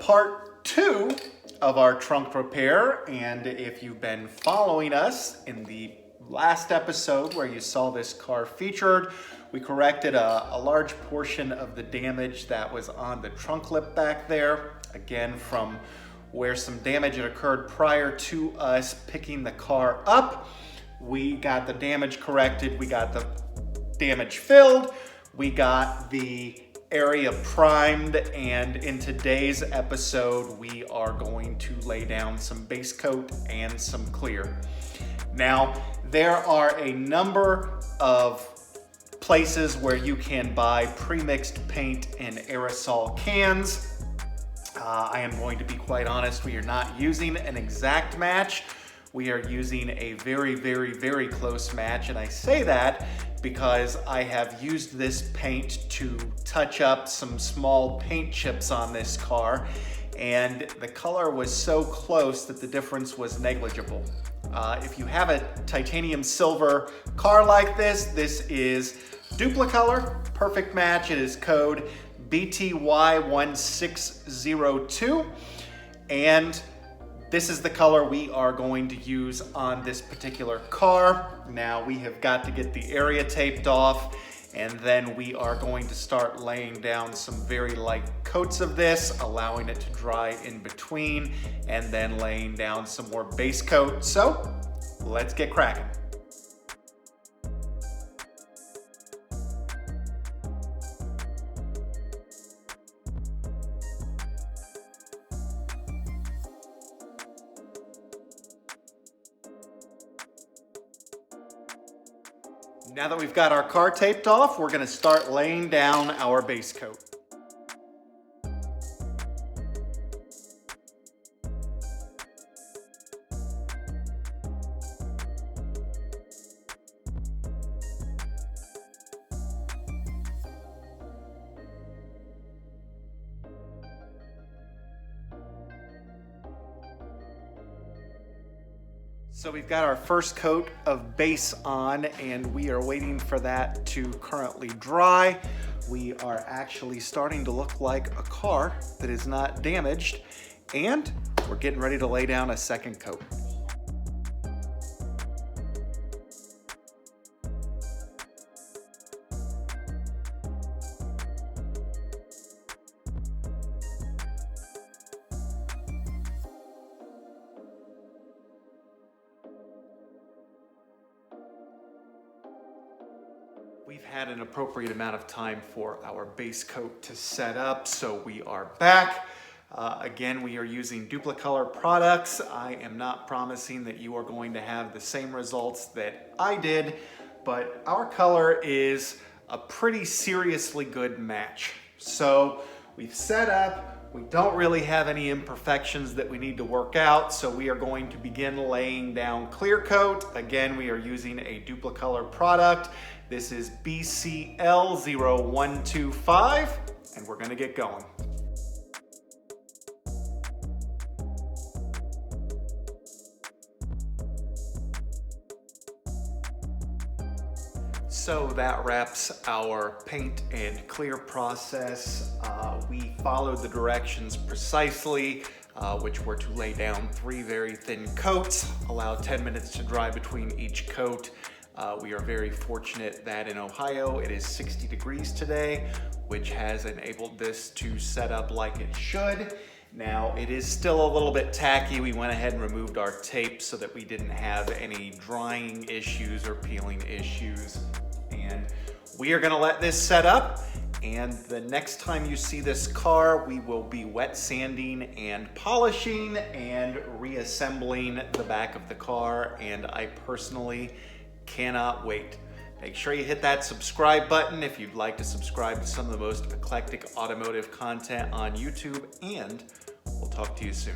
part 2 of our trunk repair, and if you've been following us in the last episode where you saw this car featured, we corrected a large portion of the damage that was on the trunk lip back there, again from where some damage had occurred prior to us picking the car up. We got the damage corrected, we got the damage filled, we got the area primed, and in today's episode we are going to lay down some base coat and some clear. Now, there are a number of places where you can buy pre-mixed paint in aerosol cans. I am going to be quite honest, we are not using an exact match. We are using a very, very, very close match, and I say that because I have used this paint to touch up some small paint chips on this car, and the color was so close that the difference was negligible. If you have a titanium silver car like this, this is Duplicolor, perfect match. It is code BTY1602, and this is the color we are going to use on this particular car. Now we have got to get the area taped off, and then we are going to start laying down some very light coats of this, allowing it to dry in between, and then laying down some more base coat. So let's get cracking. Now that we've got our car taped off, we're going to start laying down our base coat. So we've got our first coat of base on, and we are waiting for that to currently dry. We are actually starting to look like a car that is not damaged, and we're getting ready to lay down a second coat. We've had an appropriate amount of time for our base coat to set up, so we are back. Again, we are using Duplicolor products. I am not promising that you are going to have the same results that I did, but our color is a pretty seriously good match. So we've set up, we don't really have any imperfections that we need to work out, so we are going to begin laying down clear coat. Again, we are using a Duplicolor product. This is BCL0125, and we're gonna get going. So that wraps our paint and clear process. We followed the directions precisely, which were to lay down 3 very thin coats, allow 10 minutes to dry between each coat. We are very fortunate that in Ohio it is 60 degrees today, which has enabled this to set up like it should. Now, it is still a little bit tacky. We went ahead and removed our tape so that we didn't have any drying issues or peeling issues. And we are gonna let this set up, and the next time you see this car, we will be wet sanding and polishing and reassembling the back of the car, and I personally cannot wait. Make sure you hit that subscribe button if you'd like to subscribe to some of the most eclectic automotive content on YouTube, and we'll talk to you soon.